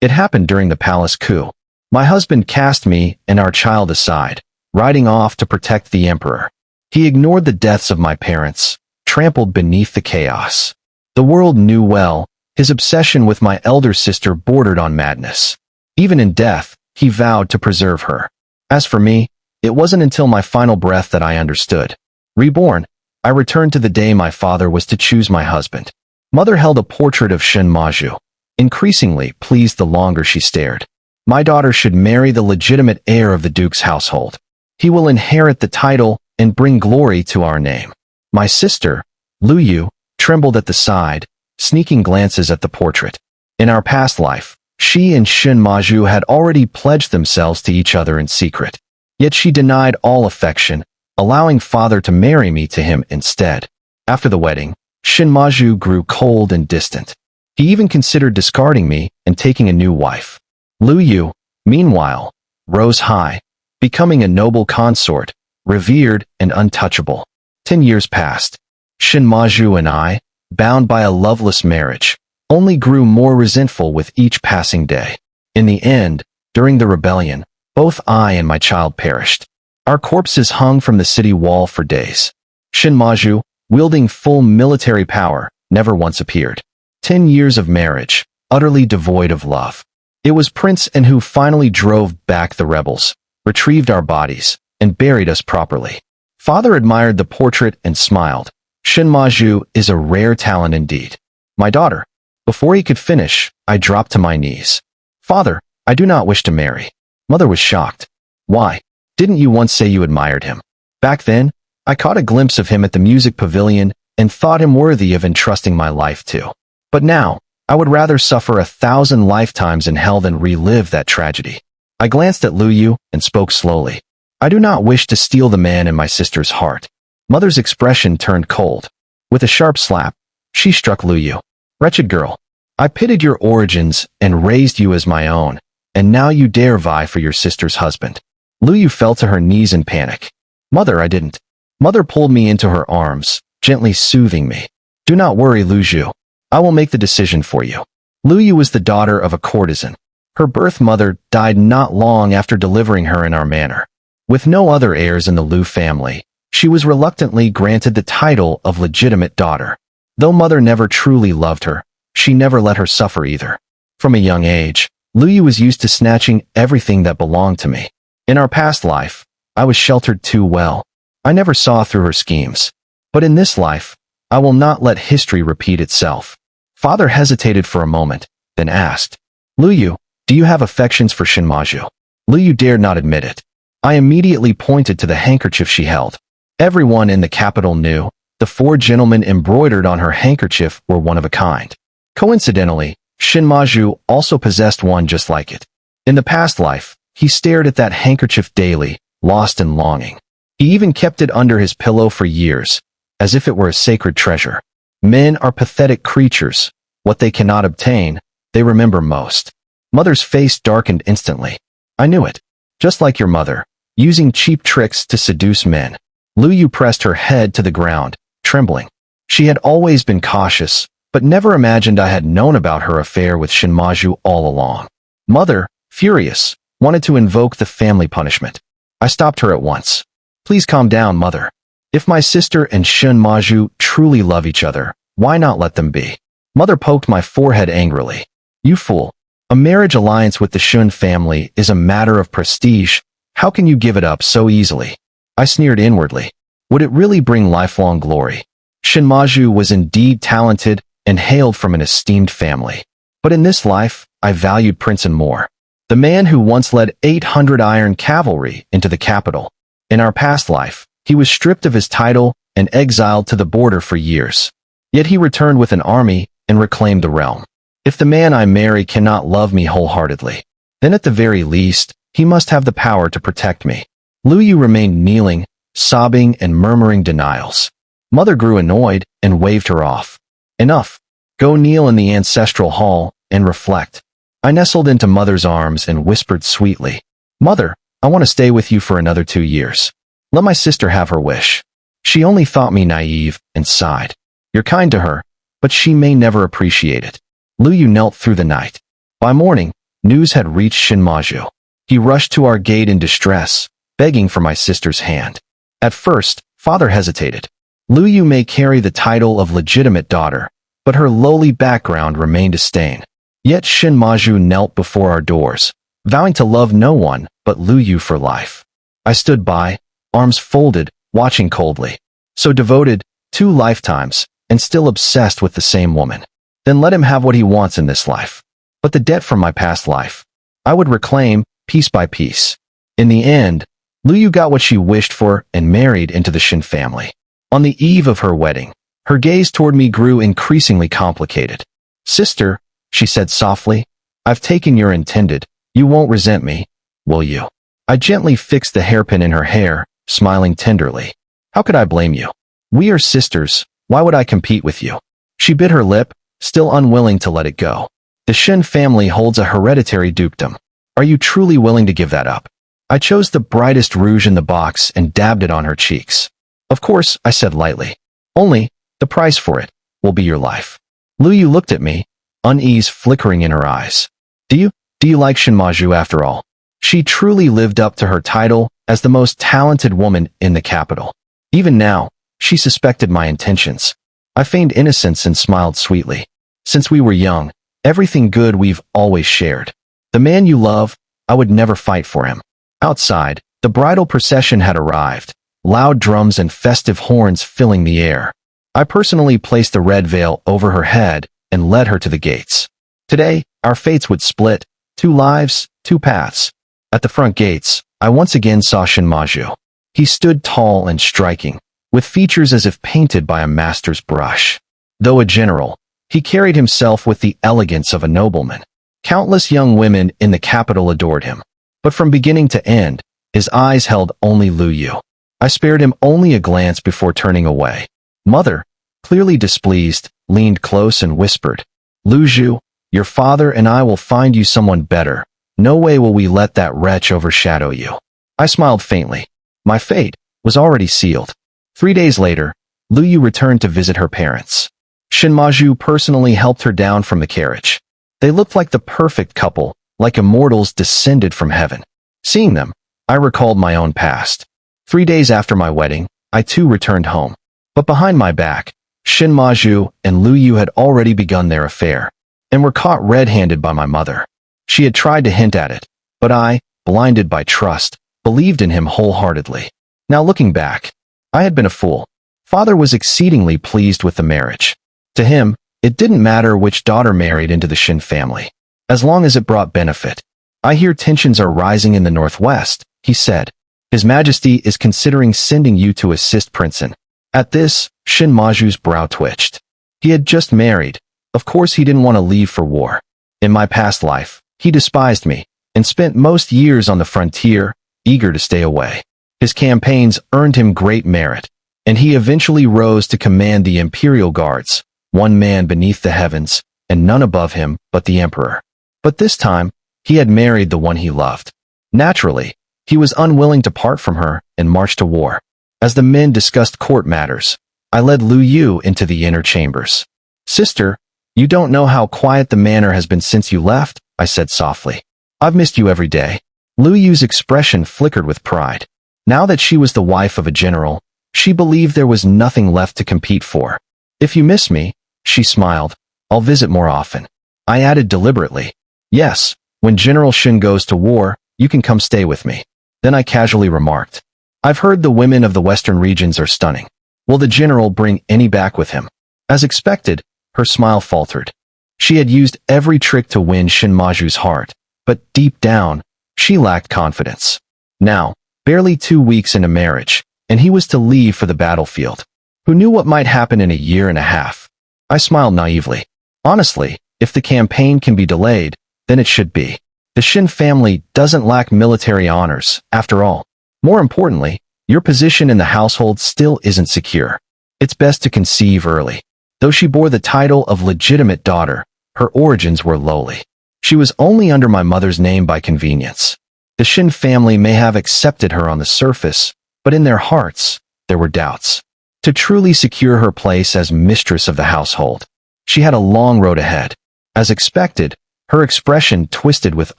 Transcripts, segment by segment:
It happened during the palace coup. My husband cast me and our child aside, riding off to protect the emperor. He ignored the deaths of my parents, trampled beneath the chaos. The world knew well, his obsession with my elder sister bordered on madness. Even in death, he vowed to preserve her. As for me, it wasn't until my final breath that I understood. Reborn, I returned to the day my father was to choose my husband. Mother held a portrait of Shin Maju, increasingly pleased the longer she stared. My daughter should marry the legitimate heir of the duke's household. He will inherit the title and bring glory to our name. My sister, Lu Yu, trembled at the side, sneaking glances at the portrait. In our past life, she and Shin Maju had already pledged themselves to each other in secret. Yet she denied all affection, allowing father to marry me to him instead. After the wedding, Shin Maju grew cold and distant. He even considered discarding me and taking a new wife. Lu Yu, meanwhile, rose high, becoming a noble consort, revered and untouchable. 10 years passed. Shin Maju and I, bound by a loveless marriage, only grew more resentful with each passing day. In the end, during the rebellion, both I and my child perished. Our corpses hung from the city wall for days. Shin Maju, wielding full military power, never once appeared. 10 years of marriage, utterly devoid of love. It was Prince N who finally drove back the rebels, retrieved our bodies, and buried us properly. Father admired the portrait and smiled. Shin Maju is a rare talent indeed. My daughter. Before he could finish, I dropped to my knees. Father, I do not wish to marry. Mother was shocked. Why? Didn't you once say you admired him? Back then, I caught a glimpse of him at the music pavilion and thought him worthy of entrusting my life to. But now, I would rather suffer 1,000 lifetimes in hell than relive that tragedy. I glanced at Lu Yu and spoke slowly. I do not wish to steal the man in my sister's heart. Mother's expression turned cold. With a sharp slap, she struck Lu Yu. Wretched girl, I pitied your origins and raised you as my own, and now you dare vie for your sister's husband. Lu Yu fell to her knees in panic. Mother, I didn't. Mother pulled me into her arms, gently soothing me. Do not worry, Lu Yu. I will make the decision for you. Lu Yu was the daughter of a courtesan. Her birth mother died not long after delivering her in our manor. With no other heirs in the Lu family, she was reluctantly granted the title of legitimate daughter. Though mother never truly loved her, she never let her suffer either. From a young age, Lu Yu was used to snatching everything that belonged to me. In our past life, I was sheltered too well. I never saw through her schemes. But in this life, I will not let history repeat itself. Father hesitated for a moment, then asked, Lu Yu, do you have affections for Shin Maju? Lu Yu dared not admit it. I immediately pointed to the handkerchief she held. Everyone in the capital knew. The 4 gentlemen embroidered on her handkerchief were one of a kind. Coincidentally, Shin Maju also possessed one just like it. In the past life, he stared at that handkerchief daily, lost in longing. He even kept it under his pillow for years, as if it were a sacred treasure. Men are pathetic creatures. What they cannot obtain, they remember most. Mother's face darkened instantly. I knew it. Just like your mother, using cheap tricks to seduce men. Lu Yu pressed her head to the ground, trembling. She had always been cautious, but never imagined I had known about her affair with Shin Maju all along. Mother, furious, wanted to invoke the family punishment. I stopped her at once. Please calm down, Mother. If my sister and Shin Maju truly love each other, why not let them be? Mother poked my forehead angrily. You fool. A marriage alliance with the Shun family is a matter of prestige. How can you give it up so easily? I sneered inwardly. Would it really bring lifelong glory? Shin Maju was indeed talented and hailed from an esteemed family. But in this life, I valued Prince N more. The man who once led 800 iron cavalry into the capital. In our past life, he was stripped of his title and exiled to the border for years. Yet he returned with an army and reclaimed the realm. If the man I marry cannot love me wholeheartedly, then at the very least, he must have the power to protect me. Lu Yu remained kneeling, sobbing and murmuring denials. Mother grew annoyed and waved her off. Enough. Go kneel in the ancestral hall and reflect. I nestled into Mother's arms and whispered sweetly, Mother, I want to stay with you for another 2 years. Let my sister have her wish. She only thought me naive and sighed. You're kind to her, but she may never appreciate it. Lu Yu knelt through the night. By morning, News had reached Shinmaju. He rushed to our gate in distress, begging for my sister's hand. At first, father hesitated. Lu Yu may carry the title of legitimate daughter, but her lowly background remained a stain. Yet Shinmaju knelt before our doors, vowing to love no one but Lu Yu for life. I stood by, arms folded, watching coldly. So devoted, 2 lifetimes, and still obsessed with the same woman. Then let him have what he wants in this life. But the debt from my past life, I would reclaim, piece by piece. In the end, Lu Yu got what she wished for and married into the Shin family. On the eve of her wedding, her gaze toward me grew increasingly complicated. "Sister," she said softly, "I've taken your intended. You won't resent me, will you?" I gently fixed the hairpin in her hair, smiling tenderly. "How could I blame you? We are sisters. Why would I compete with you?" She bit her lip, still unwilling to let it go. "The Shin family holds a hereditary dukedom. Are you truly willing to give that up?" I chose the brightest rouge in the box and dabbed it on her cheeks. "Of course," I said lightly. "Only, the price for it will be your life." Lu Yu looked at me, unease flickering in her eyes. Do you like Shinmaju after all?" She truly lived up to her title as the most talented woman in the capital. Even now, she suspected my intentions. I feigned innocence and smiled sweetly. "Since we were young, everything good we've always shared. The man you love, I would never fight for him." Outside, the bridal procession had arrived, loud drums and festive horns filling the air. I personally placed the red veil over her head and led her to the gates. Today, our fates would split, 2 lives, 2 paths. At the front gates, I once again saw Shinmaju. He stood tall and striking, with features as if painted by a master's brush. Though a general, he carried himself with the elegance of a nobleman. Countless young women in the capital adored him. But from beginning to end, his eyes held only Lu Yu. I spared him only a glance before turning away. Mother, clearly displeased, leaned close and whispered, "Lu Yu, your father and I will find you someone better. No way will we let that wretch overshadow you." I smiled faintly. My fate was already sealed. 3 days later, Lu Yu returned to visit her parents. Shinmaju personally helped her down from the carriage. They looked like the perfect couple, like immortals descended from heaven. Seeing them, I recalled my own past. 3 days after my wedding, I too returned home. But behind my back, Shinmaju and Lu Yu had already begun their affair, and were caught red-handed by my mother. She had tried to hint at it, but I, blinded by trust, believed in him wholeheartedly. Now looking back, I had been a fool. Father was exceedingly pleased with the marriage. To him, it didn't matter which daughter married into the Shin family, as long as it brought benefit. "I hear tensions are rising in the northwest," he said. "His Majesty is considering sending you to assist Princeton." At this, Shinmaju's brow twitched. He had just married. Of course he didn't want to leave for war. In my past life, he despised me, and spent most years on the frontier, eager to stay away. His campaigns earned him great merit, and he eventually rose to command the Imperial Guards, one man beneath the heavens, and none above him but the Emperor. But this time, he had married the one he loved. Naturally, he was unwilling to part from her and march to war. As the men discussed court matters, I led Lu Yu into the inner chambers. "Sister, you don't know how quiet the manor has been since you left," I said softly. "I've missed you every day." Lu Yu's expression flickered with pride. Now that she was the wife of a general, she believed there was nothing left to compete for. "If you miss me," she smiled, "I'll visit more often." I added deliberately, "Yes, when General Shin goes to war, you can come stay with me." Then I casually remarked, "I've heard the women of the western regions are stunning. Will the general bring any back with him?" As expected, her smile faltered. She had used every trick to win Shinmaju's heart, but deep down, she lacked confidence. Now, barely 2 weeks into marriage, and he was to leave for the battlefield. Who knew what might happen in a year and a half? I smiled naively. Honestly, if the campaign can be delayed, then it should be. The Shin family doesn't lack military honors, after all. More importantly, your position in the household still isn't secure. It's best to conceive early. Though she bore the title of legitimate daughter, her origins were lowly. She was only under my mother's name by convenience. The Shin family may have accepted her on the surface, but in their hearts, there were doubts. To truly secure her place as mistress of the household, she had a long road ahead. As expected, her expression twisted with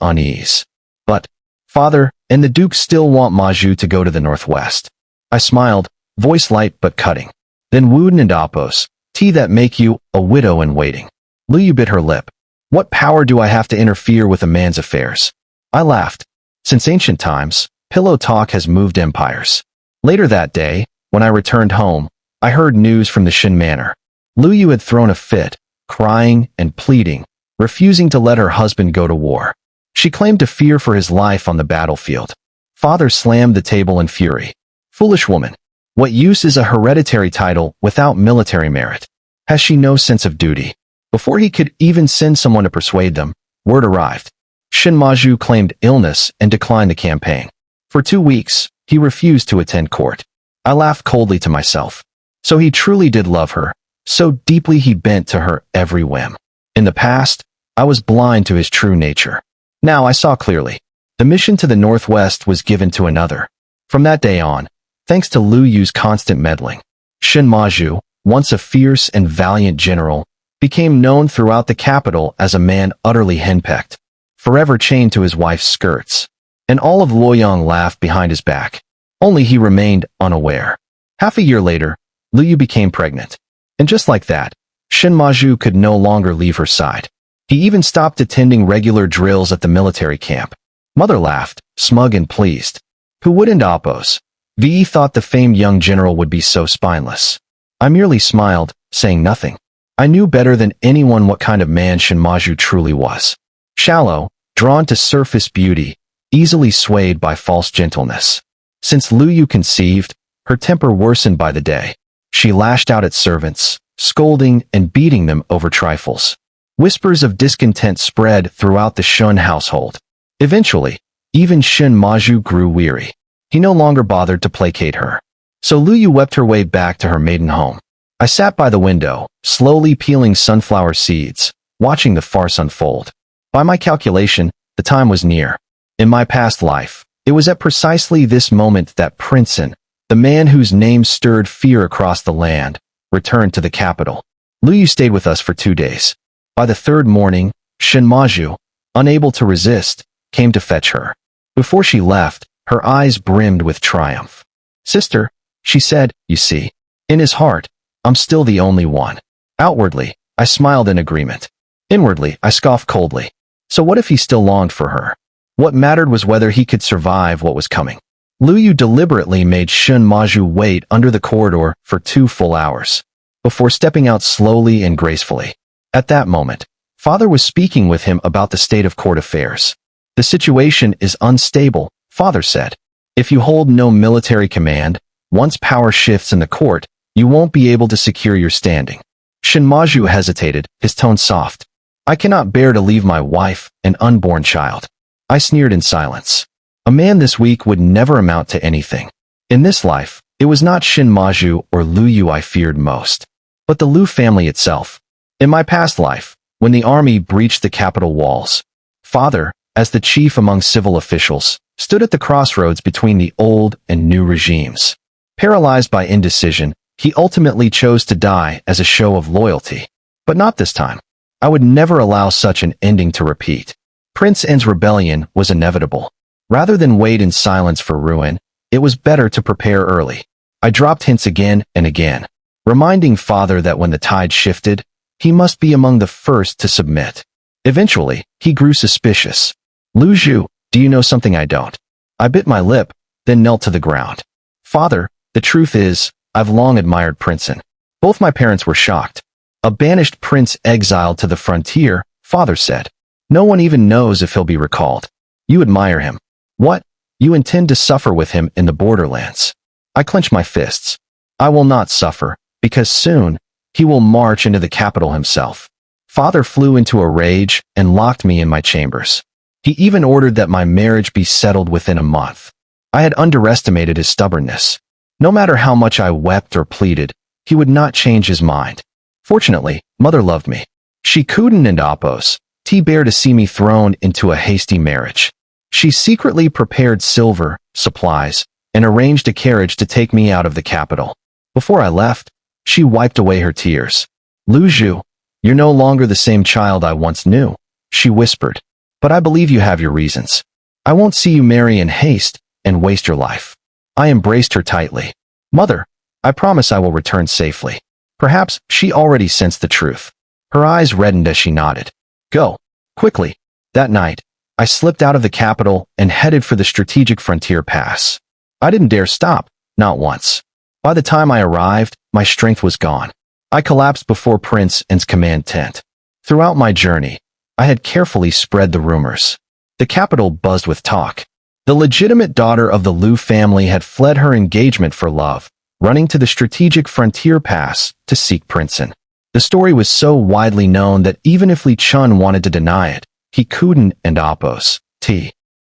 unease. But, Father, and the Duke still want Maju to go to the northwest. I smiled, voice light but cutting. Then Wooden and Oppos, tea that make you a widow in waiting. Luyu bit her lip. What power do I have to interfere with a man's affairs? I laughed. Since ancient times, pillow talk has moved empires. Later that day, when I returned home, I heard news from the Shin Manor. Luyu had thrown a fit, crying and pleading, refusing to let her husband go to war. She claimed to fear for his life on the battlefield. Father slammed the table in fury. Foolish woman. What use is a hereditary title without military merit? Has she no sense of duty? Before he could even send someone to persuade them, word arrived. Shin Maju claimed illness and declined the campaign. For 2 weeks, he refused to attend court. I laughed coldly to myself. So he truly did love her. So deeply he bent to her every whim. In the past, I was blind to his true nature. Now I saw clearly. The mission to the northwest was given to another. From that day on, thanks to Lu Yu's constant meddling, Shin Maju, once a fierce and valiant general, became known throughout the capital as a man utterly henpecked, forever chained to his wife's skirts. And all of Luoyang laughed behind his back. Only he remained unaware. Half a year later, Lu Yu became pregnant. And just like that, Shin Maju could no longer leave her side. He even stopped attending regular drills at the military camp. Mother laughed, smug and pleased. Who wouldn't oppose? VE thought the famed young general would be so spineless. I merely smiled, saying nothing. I knew better than anyone what kind of man Shin Maju truly was. Shallow, drawn to surface beauty, easily swayed by false gentleness. Since Lu Yu conceived, her temper worsened by the day. She lashed out at servants, scolding and beating them over trifles. Whispers of discontent spread throughout the Shun household. Eventually, even Shin Maju grew weary. He no longer bothered to placate her. So Lu Yu wept her way back to her maiden home. I sat by the window, slowly peeling sunflower seeds, watching the farce unfold. By my calculation, the time was near. In my past life, it was at precisely this moment that Princeton, the man whose name stirred fear across the land, returned to the capital. Lu Yu stayed with us for 2 days. By the third morning, Shin Maju, unable to resist, came to fetch her. Before she left, her eyes brimmed with triumph. Sister, she said, you see. In his heart, I'm still the only one. Outwardly, I smiled in agreement. Inwardly, I scoffed coldly. So what if he still longed for her? What mattered was whether he could survive what was coming. Lu Yu deliberately made Shin Maju wait under the corridor for 2 full hours, before stepping out slowly and gracefully. At that moment, Father was speaking with him about the state of court affairs. The situation is unstable, Father said. If you hold no military command, once power shifts in the court, you won't be able to secure your standing. Shin Maju hesitated, his tone soft. I cannot bear to leave my wife, an unborn child. I sneered in silence. A man this weak would never amount to anything. In this life, it was not Shin Maju or Lu Yu I feared most, but the Lu family itself. In my past life, when the army breached the capital walls, Father, as the chief among civil officials, stood at the crossroads between the old and new regimes. Paralyzed by indecision, he ultimately chose to die as a show of loyalty. But not this time. I would never allow such an ending to repeat. Prince N's rebellion was inevitable. Rather than wait in silence for ruin, it was better to prepare early. I dropped hints again and again, reminding Father that when the tide shifted, he must be among the first to submit. Eventually, he grew suspicious. Lu Zhu, do you know something I don't? I bit my lip, then knelt to the ground. Father, the truth is, I've long admired Princeton. Both my parents were shocked. A banished prince exiled to the frontier, Father said. No one even knows if he'll be recalled. You admire him. What? You intend to suffer with him in the borderlands. I clenched my fists. I will not suffer, because soon, he will march into the capital himself. Father flew into a rage and locked me in my chambers. He even ordered that my marriage be settled within a month. I had underestimated his stubbornness. No matter how much I wept or pleaded, he would not change his mind. Fortunately, Mother loved me. She couldn't and oppose, bear to see me thrown into a hasty marriage. She secretly prepared silver, supplies, and arranged a carriage to take me out of the capital. Before I left, she wiped away her tears. Lu Zhu, you're no longer the same child I once knew. she whispered. But I believe you have your reasons. I won't see you marry in haste and waste your life. I embraced her tightly. Mother, I promise I will return safely. Perhaps she already sensed the truth. Her eyes reddened as she nodded. Go. Quickly. That night, I slipped out of the capital and headed for the strategic frontier pass. I didn't dare stop, not once. By the time I arrived, my strength was gone. I collapsed before Prince N's command tent. Throughout my journey, I had carefully spread the rumors. The capital buzzed with talk. The legitimate daughter of the Liu family had fled her engagement for love, running to the strategic frontier pass to seek Prince N. The story was so widely known that even if Li Chun wanted to deny it, he couldn't and oppose.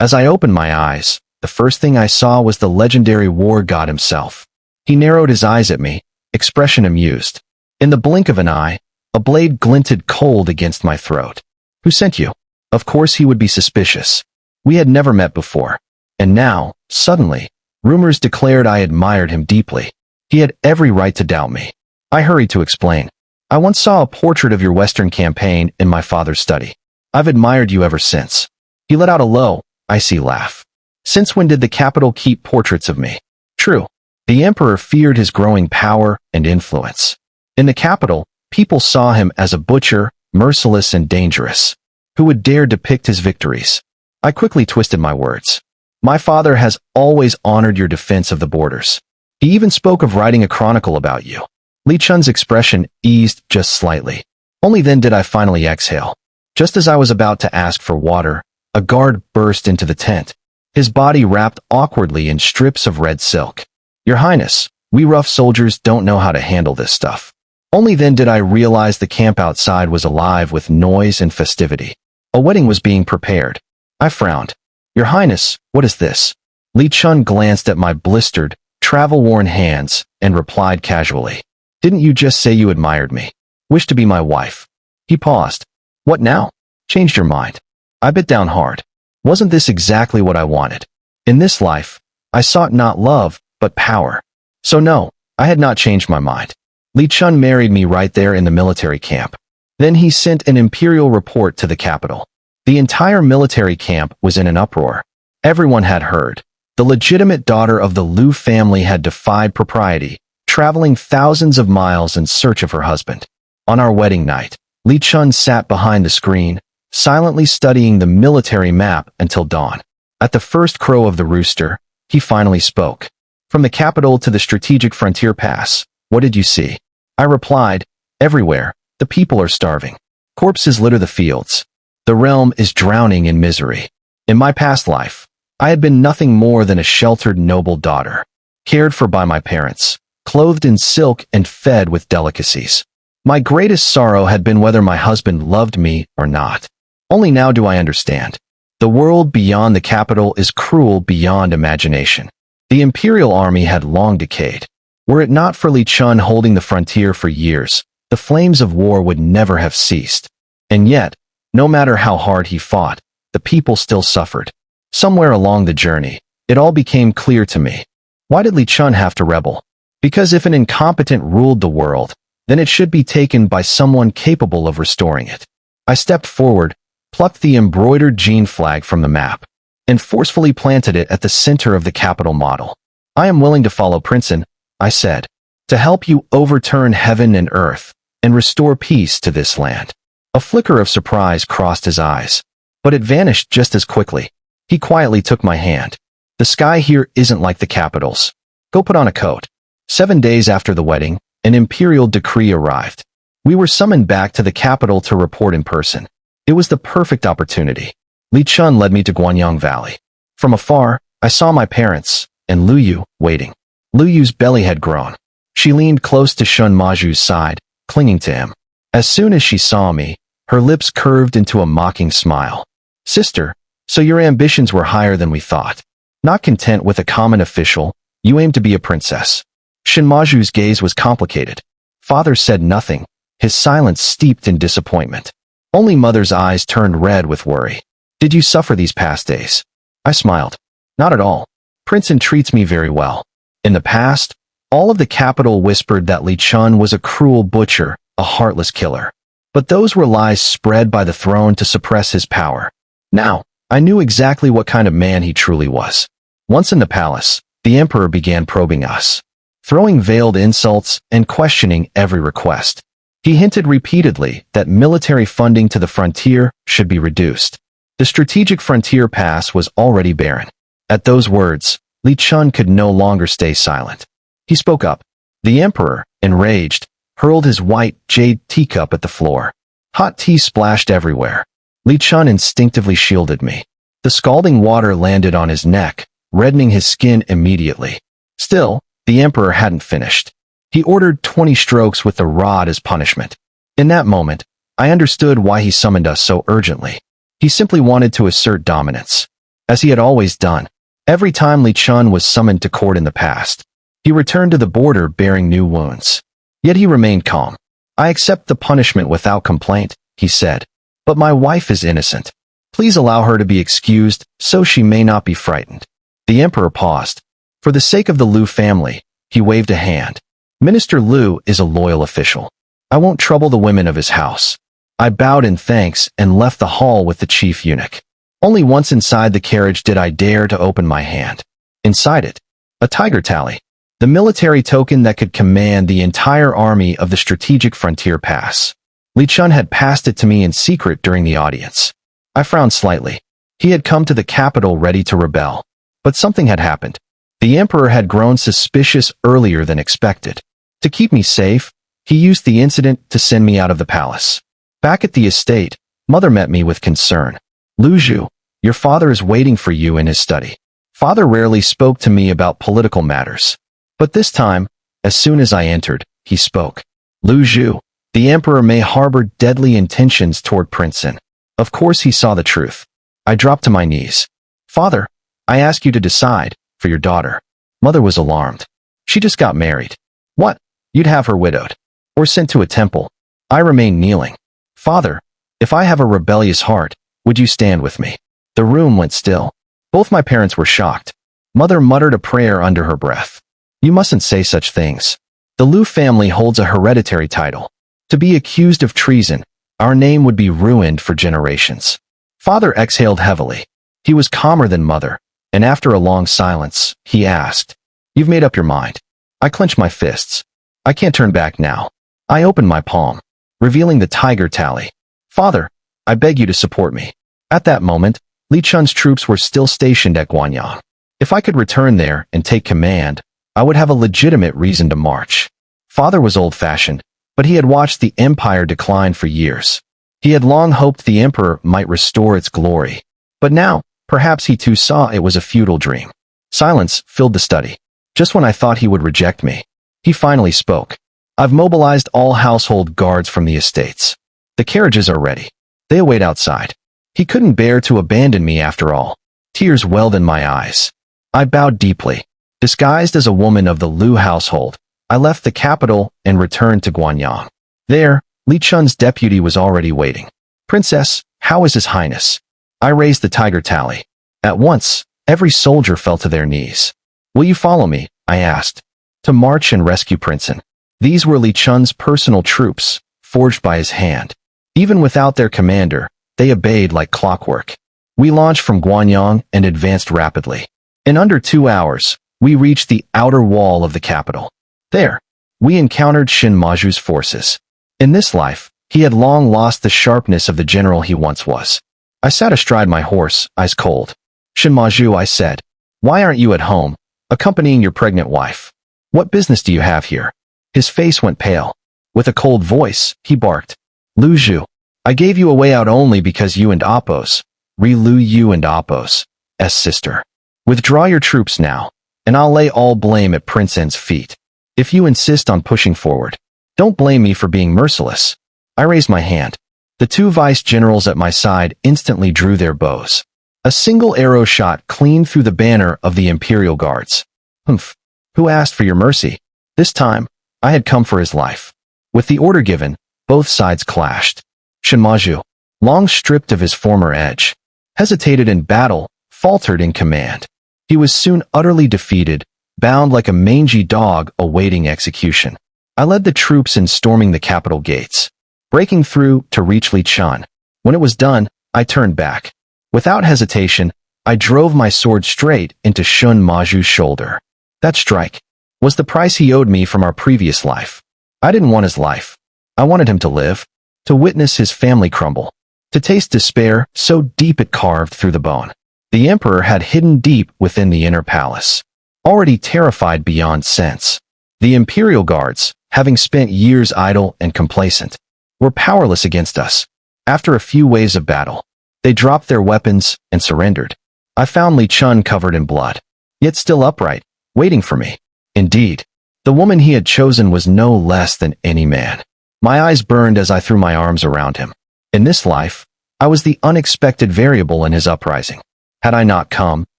As I opened my eyes, the first thing I saw was the legendary war god himself. He narrowed his eyes at me, expression amused. In the blink of an eye, a blade glinted cold against my throat. Who sent you? Of course he would be suspicious. We had never met before. And now, suddenly, rumors declared I admired him deeply. He had every right to doubt me. I hurried to explain. I once saw a portrait of your Western campaign in my father's study. I've admired you ever since. He let out a low, icy laugh. Since when did the capital keep portraits of me? True. The emperor feared his growing power and influence. In the capital, people saw him as a butcher, merciless and dangerous. Who would dare depict his victories? I quickly twisted my words. My father has always honored your defense of the borders. He even spoke of writing a chronicle about you. Li Chun's expression eased just slightly. Only then did I finally exhale. Just as I was about to ask for water, a guard burst into the tent, his body wrapped awkwardly in strips of red silk. Your Highness, we rough soldiers don't know how to handle this stuff. Only then did I realize the camp outside was alive with noise and festivity. A wedding was being prepared. I frowned. Your Highness, what is this? Li Chun glanced at my blistered, travel-worn hands and replied casually. Didn't you just say you admired me? Wished to be my wife? He paused. What now? Changed your mind. I bit down hard. Wasn't this exactly what I wanted? In this life, I sought not love, but power. So no, I had not changed my mind. Li Chun married me right there in the military camp. Then he sent an imperial report to the capital. The entire military camp was in an uproar. Everyone had heard. The legitimate daughter of the Liu family had defied propriety, traveling thousands of miles in search of her husband. On our wedding night, Li Chun sat behind the screen, silently studying the military map until dawn. At the first crow of the rooster, he finally spoke. From the capital to the strategic frontier pass, what did you see? I replied, everywhere, the people are starving. Corpses litter the fields. The realm is drowning in misery. In my past life, I had been nothing more than a sheltered noble daughter, cared for by my parents, clothed in silk and fed with delicacies. My greatest sorrow had been whether my husband loved me or not. Only now do I understand. The world beyond the capital is cruel beyond imagination. The imperial army had long decayed. Were it not for Li Chun holding the frontier for years, the flames of war would never have ceased. And yet, no matter how hard he fought, the people still suffered. Somewhere along the journey, it all became clear to me. Why did Li Chun have to rebel? Because if an incompetent ruled the world, then it should be taken by someone capable of restoring it. I stepped forward, plucked the embroidered Jean flag from the map, and forcefully planted it at the center of the capital model. I am willing to follow Prince N, I said, to help you overturn heaven and earth and restore peace to this land. A flicker of surprise crossed his eyes, but it vanished just as quickly. He quietly took my hand. The sky here isn't like the capital's. Go put on a coat. 7 days after the wedding, an imperial decree arrived. We were summoned back to the capital to report in person. It was the perfect opportunity. Li Chun led me to Guanyang Valley. From afar, I saw my parents, and Lu Yu, waiting. Lu Yu's belly had grown. She leaned close to Shun Maju's side, clinging to him. As soon as she saw me, her lips curved into a mocking smile. Sister, so your ambitions were higher than we thought. Not content with a common official, you aimed to be a princess. Shun Maju's gaze was complicated. Father said nothing, his silence steeped in disappointment. Only mother's eyes turned red with worry. Did you suffer these past days? I smiled. Not at all. Prince N treats me very well. In the past, all of the capital whispered that Li Chun was a cruel butcher, a heartless killer. But those were lies spread by the throne to suppress his power. Now, I knew exactly what kind of man he truly was. Once in the palace, the emperor began probing us, throwing veiled insults and questioning every request. He hinted repeatedly that military funding to the frontier should be reduced. The strategic frontier pass was already barren. At those words, Li Chun could no longer stay silent. He spoke up. The emperor, enraged, hurled his white jade teacup at the floor. Hot tea splashed everywhere. Li Chun instinctively shielded me. The scalding water landed on his neck, reddening his skin immediately. Still, the emperor hadn't finished. He ordered 20 strokes with the rod as punishment. In that moment, I understood why he summoned us so urgently. He simply wanted to assert dominance, as he had always done. Every time Li Chun was summoned to court in the past, he returned to the border bearing new wounds. Yet he remained calm. I accept the punishment without complaint, he said. But my wife is innocent. Please allow her to be excused so she may not be frightened. The emperor paused. For the sake of the Liu family, he waved a hand. Minister Liu is a loyal official. I won't trouble the women of his house. I bowed in thanks and left the hall with the chief eunuch. Only once inside the carriage did I dare to open my hand. Inside it, a tiger tally, the military token that could command the entire army of the strategic frontier pass. Li Chun had passed it to me in secret during the audience. I frowned slightly. He had come to the capital ready to rebel. But something had happened. The emperor had grown suspicious earlier than expected. To keep me safe, he used the incident to send me out of the palace. Back at the estate, Mother met me with concern. Lu Zhu, your father is waiting for you in his study. Father rarely spoke to me about political matters. But this time, as soon as I entered, he spoke. Lu Zhu, the emperor may harbor deadly intentions toward Prince Sin. Of course he saw the truth. I dropped to my knees. Father, I ask you to decide, for your daughter. Mother was alarmed. She just got married. What? You'd have her widowed. Or sent to a temple. I remained kneeling. Father, if I have a rebellious heart, would you stand with me? The room went still. Both my parents were shocked. Mother muttered a prayer under her breath. You mustn't say such things. The Liu family holds a hereditary title. To be accused of treason, our name would be ruined for generations. Father exhaled heavily. He was calmer than Mother, and after a long silence, he asked, You've made up your mind. I clenched my fists. I can't turn back now. I opened my palm, revealing the tiger tally. Father, I beg you to support me. At that moment, Li Chun's troops were still stationed at Guanyang. If I could return there and take command, I would have a legitimate reason to march. Father was old-fashioned, but he had watched the empire decline for years. He had long hoped the emperor might restore its glory. But now, perhaps he too saw it was a futile dream. Silence filled the study. Just when I thought he would reject me, he finally spoke. I've mobilized all household guards from the estates. The carriages are ready. They await outside. He couldn't bear to abandon me after all. Tears welled in my eyes. I bowed deeply. Disguised as a woman of the Liu household, I left the capital and returned to Guanyang. There, Li Chun's deputy was already waiting. Princess, how is His Highness? I raised the tiger tally. At once, every soldier fell to their knees. Will you follow me? I asked. To march and rescue Prince Sin. These were Li Chun's personal troops, forged by his hand. Even without their commander, they obeyed like clockwork. We launched from Guanyang and advanced rapidly. In under 2 hours, we reached the outer wall of the capital. There, we encountered Shin Maju's forces. In this life, he had long lost the sharpness of the general he once was. I sat astride my horse, eyes cold. Shin Maju, I said, why aren't you at home, accompanying your pregnant wife? What business do you have here? His face went pale. With a cold voice, he barked. Lu Zhu, I gave you a way out only because you and Appos, Lu you and Appos, sister. Withdraw your troops now, and I'll lay all blame at Prince N's feet. If you insist on pushing forward, don't blame me for being merciless. I raised my hand. The 2 vice-generals at my side instantly drew their bows. A single arrow shot clean through the banner of the Imperial Guards. Humph. Who asked for your mercy? This time, I had come for his life. With the order given, both sides clashed. Shin Maju, long stripped of his former edge, hesitated in battle, faltered in command. He was soon utterly defeated, bound like a mangy dog awaiting execution. I led the troops in storming the capital gates. breaking through to reach Li Chun. When it was done, I turned back. Without hesitation, I drove my sword straight into Shun Maju's shoulder. That strike was the price he owed me from our previous life. I didn't want his life. I wanted him to live, to witness his family crumble, to taste despair so deep it carved through the bone. The emperor had hidden deep within the inner palace, already terrified beyond sense. The imperial guards, having spent years idle and complacent, were powerless against us. After a few waves of battle, they dropped their weapons and surrendered. I found Li Chun covered in blood, yet still upright, waiting for me. Indeed, the woman he had chosen was no less than any man. My eyes burned as I threw my arms around him. In this life, I was the unexpected variable in his uprising. Had I not come,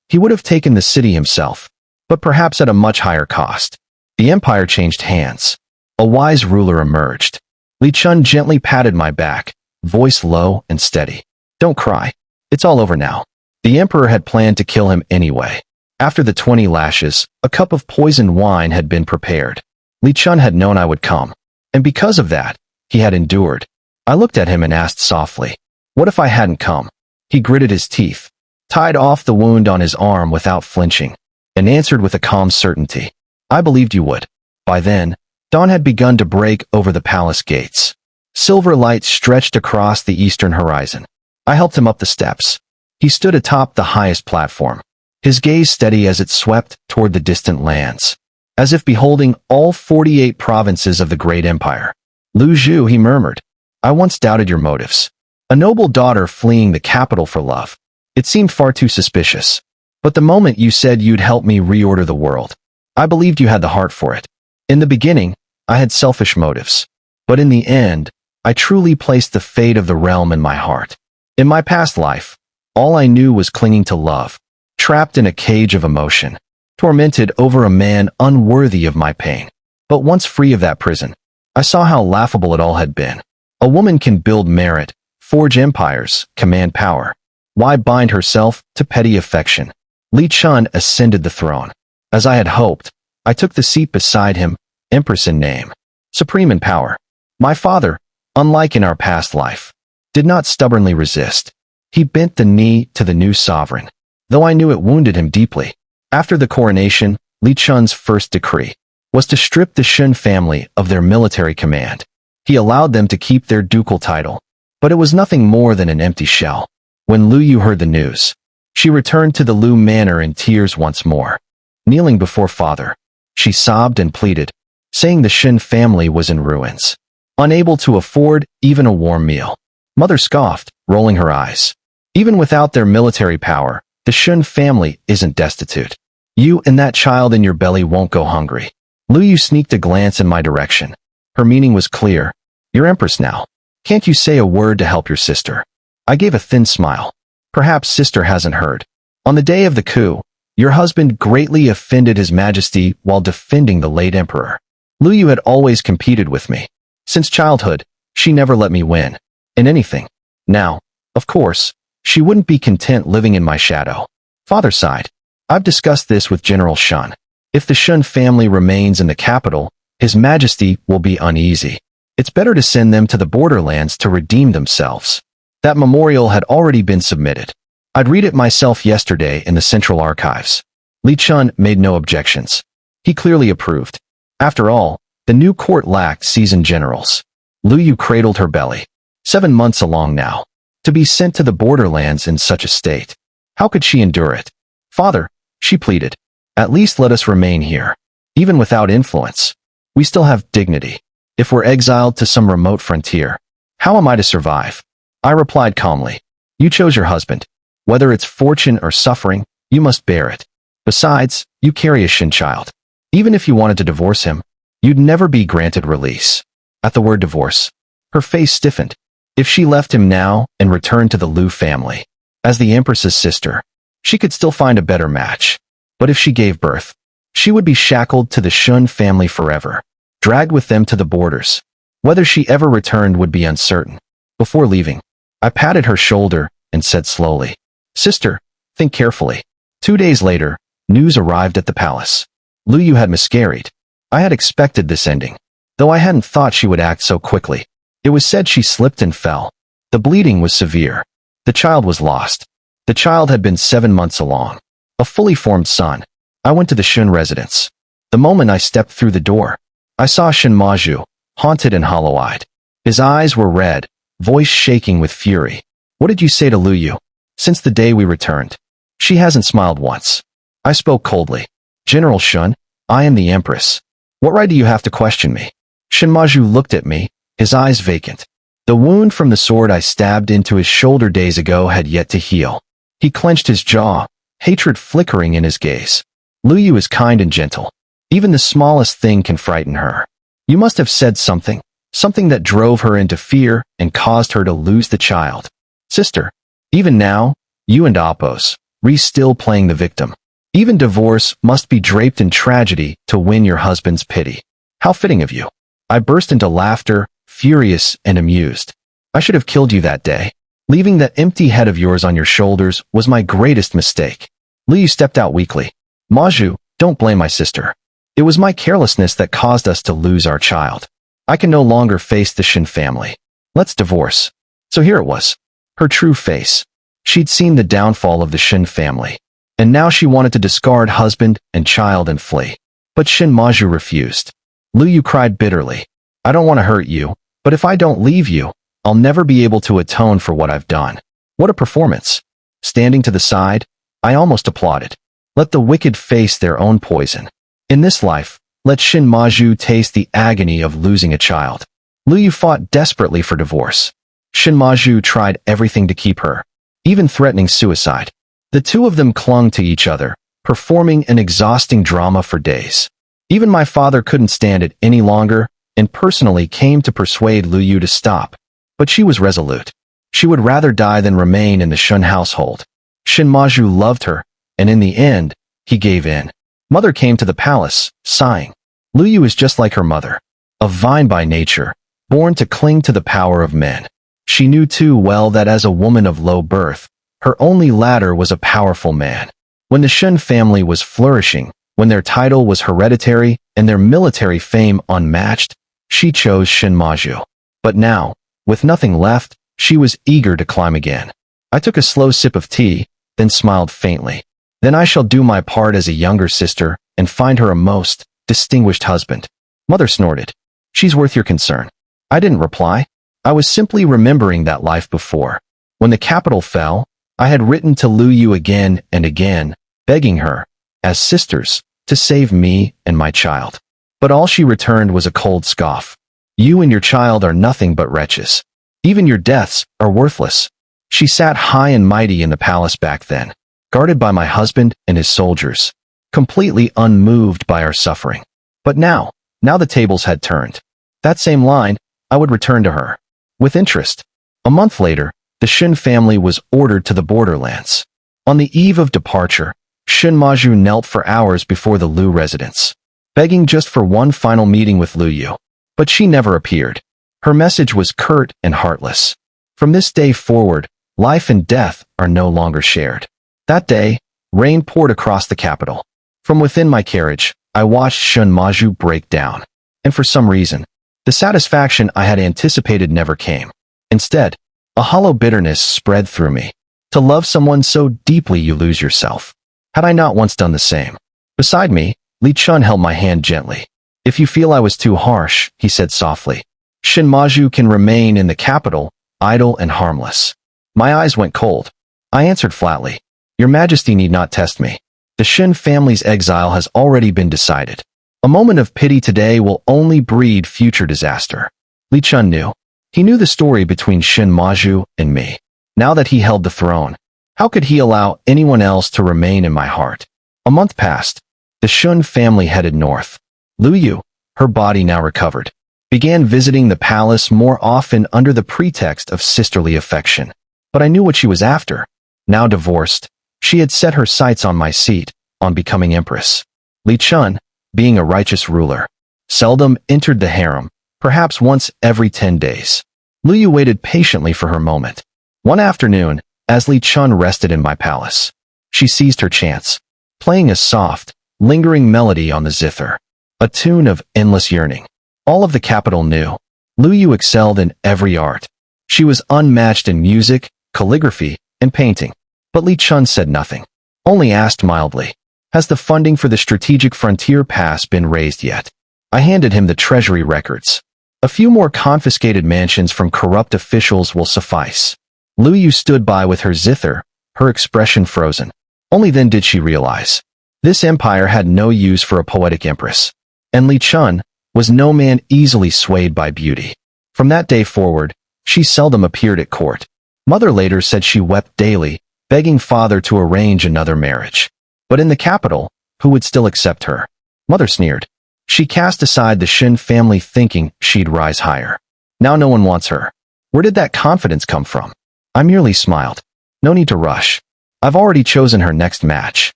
he would have taken the city himself, but perhaps at a much higher cost. The empire changed hands. A wise ruler emerged. Li Chun gently patted my back, voice low and steady. Don't cry. It's all over now. The emperor had planned to kill him anyway. After the 20 lashes, a cup of poisoned wine had been prepared. Li Chun had known I would come, and because of that, he had endured. I looked at him and asked softly, "What if I hadn't come?" He gritted his teeth, tied off the wound on his arm without flinching, and answered with a calm certainty, "I believed you would." By then, dawn had begun to break over the palace gates. Silver light stretched across the eastern horizon. I helped him up the steps. He stood atop the highest platform, his gaze steady as it swept toward the distant lands, as if beholding all 48 provinces of the great empire. "Lu Zhu," he murmured, "I once doubted your motives. A noble daughter fleeing the capital for love. It seemed far too suspicious. But the moment you said you'd help me reorder the world, I believed you had the heart for it. In the beginning, I had selfish motives. But in the end, I truly placed the fate of the realm in my heart. In my past life, all I knew was clinging to love, trapped in a cage of emotion, tormented over a man unworthy of my pain. But once free of that prison, I saw how laughable it all had been. A woman can build merit, forge empires, command power. Why bind herself to petty affection? Li Chun ascended the throne. As I had hoped, I took the seat beside him, empress in name, supreme in power. My father, unlike in our past life, did not stubbornly resist. He bent the knee to the new sovereign, though I knew it wounded him deeply. After the coronation, Li Chun's first decree was to strip the Shun family of their military command. He allowed them to keep their ducal title, but it was nothing more than an empty shell. When Lu Yu heard the news, she returned to the Lu manor in tears once more. Kneeling before father, she sobbed and pleaded, saying the Shun family was in ruins, unable to afford even a warm meal. Mother scoffed, rolling her eyes. Even without their military power, the Shun family isn't destitute. You and that child in your belly won't go hungry. Lu Yu sneaked a glance in my direction. Her meaning was clear. You're empress now. Can't you say a word to help your sister? I gave a thin smile. Perhaps sister hasn't heard. On the day of the coup, your husband greatly offended his majesty while defending the late emperor. Lu Yu had always competed with me. Since childhood, she never let me win in anything. Now, of course, she wouldn't be content living in my shadow. Father sighed. I've discussed this with General Shun. If the Shun family remains in the capital, his majesty will be uneasy. It's better to send them to the borderlands to redeem themselves. That memorial had already been submitted. I'd read it myself yesterday in the Central Archives. Li Chun made no objections. He clearly approved. After all, the new court lacked seasoned generals. Lu Yu cradled her belly. 7 months along now. To be sent to the borderlands in such a state. How could she endure it? Father, she pleaded, at least let us remain here. Even without influence, we still have dignity. If we're exiled to some remote frontier, how am I to survive? I replied calmly. You chose your husband. Whether it's fortune or suffering, you must bear it. Besides, you carry a Shin child. Even if you wanted to divorce him, you'd never be granted release. At the word divorce, her face stiffened. If she left him now and returned to the Lu family, as the empress's sister, she could still find a better match. But if she gave birth, she would be shackled to the Shun family forever, dragged with them to the borders. Whether she ever returned would be uncertain. Before leaving, I patted her shoulder and said slowly, Sister, think carefully. 2 days later, news arrived at the palace. Lu Yu had miscarried. I had expected this ending, though I hadn't thought she would act so quickly. It was said she slipped and fell. The bleeding was severe. The child was lost. The child had been 7 months along. A fully formed son. I went to the Shun residence. The moment I stepped through the door, I saw Shin Maju, haunted and hollow-eyed. His eyes were red, voice shaking with fury. What did you say to Lu Yu? Since the day we returned. She hasn't smiled once. I spoke coldly. General Shun, I am the Empress. What right do you have to question me? Shin Maju looked at me, his eyes vacant. The wound from the sword I stabbed into his shoulder days ago had yet to heal. He clenched his jaw, hatred flickering in his gaze. Lu Yu is kind and gentle. Even the smallest thing can frighten her. You must have said something that drove her into fear and caused her to lose the child. Sister, even now, you and Apos, still playing the victim. Even divorce must be draped in tragedy to win your husband's pity. How fitting of you. I burst into laughter, furious and amused. I should have killed you that day. Leaving that empty head of yours on your shoulders was my greatest mistake. Lu Yu stepped out weakly. Maju, don't blame my sister. It was my carelessness that caused us to lose our child. I can no longer face the Shin family. Let's divorce. So here it was. Her true face. She'd seen the downfall of the Shin family. And now she wanted to discard husband and child and flee. But Shin Maju refused. Lu Yu cried bitterly. I don't want to hurt you, but if I don't leave you, I'll never be able to atone for what I've done. What a performance. Standing to the side, I almost applauded. Let the wicked face their own poison. In this life, let Shin Maju taste the agony of losing a child. Lu Yu fought desperately for divorce. Shin Maju tried everything to keep her, even threatening suicide. The two of them clung to each other, performing an exhausting drama for days. Even my father couldn't stand it any longer and personally came to persuade Lu Yu to stop. But she was resolute. She would rather die than remain in the Shun household. Shin Maju loved her, and in the end, he gave in. Mother came to the palace, sighing. Lu Yu is just like her mother, a vine by nature, born to cling to the power of men. She knew too well that as a woman of low birth, her only ladder was a powerful man. When the Shun family was flourishing, when their title was hereditary and their military fame unmatched, she chose Shin Maju. But now, with nothing left, she was eager to climb again. I took a slow sip of tea, then smiled faintly. Then I shall do my part as a younger sister and find her a most distinguished husband. Mother snorted. She's worth your concern. I didn't reply. I was simply remembering that life before. When the capital fell, I had written to Lu Yu again and again, begging her, as sisters, to save me and my child. But all she returned was a cold scoff. You and your child are nothing but wretches. Even your deaths are worthless. She sat high and mighty in the palace back then, guarded by my husband and his soldiers, completely unmoved by our suffering. But now the tables had turned. That same line, I would return to her. With interest. A month later, the Shun family was ordered to the borderlands. On the eve of departure, Shin Maju knelt for hours before the Lu residence, begging just for one final meeting with Lu Yu. But she never appeared. Her message was curt and heartless. From this day forward, life and death are no longer shared. That day, rain poured across the capital. From within my carriage, I watched Shin Maju break down. And for some reason, the satisfaction I had anticipated never came. Instead, a hollow bitterness spread through me. To love someone so deeply you lose yourself. Had I not once done the same? Beside me, Li Chun held my hand gently. If you feel I was too harsh, he said softly, Shin Maju can remain in the capital, idle and harmless. My eyes went cold. I answered flatly, Your Majesty need not test me. The Shin family's exile has already been decided. A moment of pity today will only breed future disaster. Li Chun knew. He knew the story between Shin Maju and me. Now that he held the throne, how could he allow anyone else to remain in my heart? A month passed. The Shun family headed north. Lu Yu, her body now recovered, began visiting the palace more often under the pretext of sisterly affection. But I knew what she was after. Now divorced, she had set her sights on my seat, on becoming empress. Li Chun, being a righteous ruler, seldom entered the harem, perhaps once every 10 days. Lu Yu waited patiently for her moment. One afternoon, as Li Chun rested in my palace, she seized her chance, playing a soft, lingering melody on the zither, a tune of endless yearning. All of the capital knew. Lu Yu excelled in every art. She was unmatched in music, calligraphy, and painting. But Li Chun said nothing, only asked mildly, "Has the funding for the Strategic Frontier Pass been raised yet?" I handed him the treasury records. "A few more confiscated mansions from corrupt officials will suffice." Lu Yu stood by with her zither, her expression frozen. Only then did she realize. This empire had no use for a poetic empress. And Li Chun was no man easily swayed by beauty. From that day forward, she seldom appeared at court. Mother later said she wept daily, begging father to arrange another marriage. But in the capital, who would still accept her? Mother sneered. She cast aside the Shin family thinking she'd rise higher. Now no one wants her. Where did that confidence come from? I merely smiled. No need to rush. I've already chosen her next match.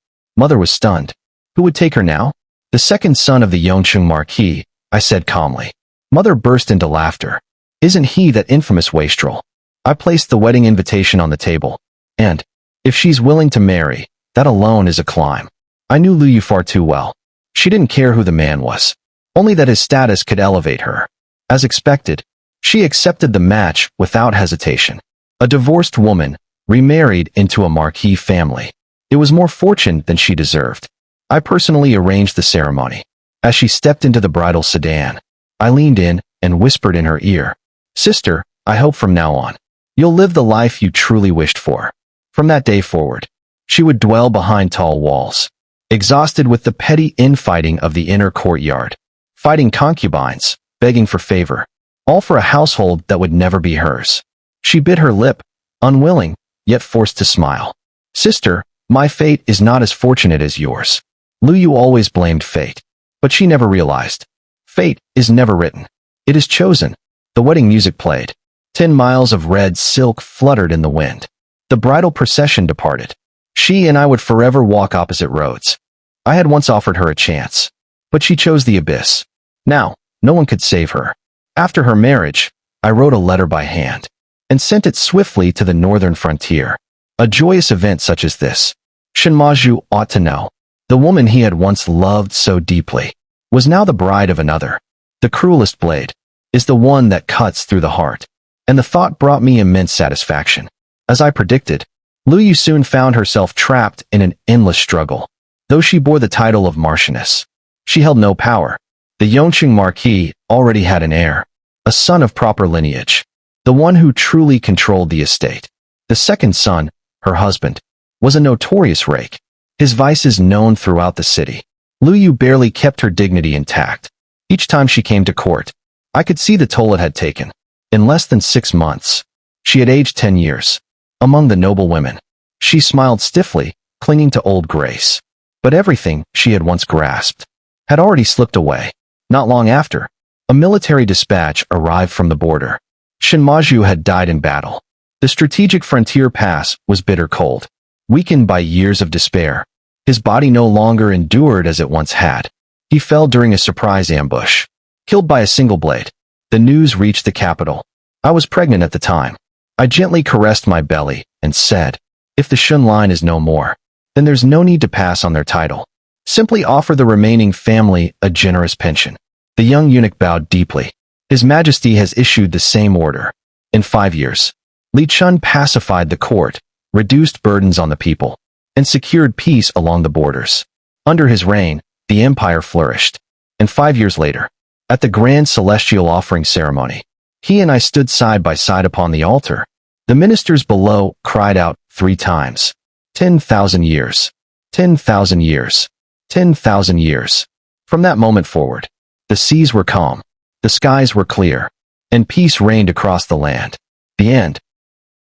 Mother was stunned. Who would take her now? The second son of the Yongcheng Marquis, I said calmly. Mother burst into laughter. Isn't he that infamous wastrel? I placed the wedding invitation on the table. And, if she's willing to marry, that alone is a climb. I knew Lu Yu far too well. She didn't care who the man was. Only that his status could elevate her. As expected, she accepted the match without hesitation. A divorced woman, remarried into a marquis family. It was more fortune than she deserved. I personally arranged the ceremony. As she stepped into the bridal sedan, I leaned in and whispered in her ear, "Sister, I hope from now on, you'll live the life you truly wished for." From that day forward, she would dwell behind tall walls, exhausted with the petty infighting of the inner courtyard, fighting concubines, begging for favor, all for a household that would never be hers. She bit her lip, unwilling, yet forced to smile. "Sister, my fate is not as fortunate as yours." Lu Yu always blamed fate, but she never realized. Fate is never written. It is chosen. The wedding music played. 10 miles of red silk fluttered in the wind. The bridal procession departed. She and I would forever walk opposite roads. I had once offered her a chance, but she chose the abyss. Now, no one could save her. After her marriage, I wrote a letter by hand and sent it swiftly to the northern frontier. A joyous event such as this, Shinmaju ought to know. The woman he had once loved so deeply was now the bride of another. The cruelest blade is the one that cuts through the heart, and the thought brought me immense satisfaction. As I predicted, Lu Yu soon found herself trapped in an endless struggle. Though she bore the title of Marchioness, she held no power. The Yongcheng Marquis already had an heir, a son of proper lineage, the one who truly controlled the estate. The second son, her husband, was a notorious rake, his vices known throughout the city. Lu Yu barely kept her dignity intact. Each time she came to court, I could see the toll it had taken. In less than 6 months, she had aged 10 years. Among the noble women, she smiled stiffly, clinging to old grace. But everything she had once grasped had already slipped away. Not long after, a military dispatch arrived from the border. Shinmaju had died in battle. The Strategic Frontier Pass was bitter cold. Weakened by years of despair, his body no longer endured as it once had. He fell during a surprise ambush, killed by a single blade. The news reached the capital. I was pregnant at the time. I gently caressed my belly and said, "If the Shun line is no more, then there's no need to pass on their title. Simply offer the remaining family a generous pension." The young eunuch bowed deeply. His Majesty has issued the same order. In 5 years, Li Chun pacified the court, reduced burdens on the people, and secured peace along the borders. Under his reign, the empire flourished. And 5 years later, at the grand celestial offering ceremony, he and I stood side by side upon the altar. The ministers below cried out 3 times, 10,000 years, 10,000 years, 10,000 years. From that moment forward, the seas were calm, the skies were clear, and peace reigned across the land. The end.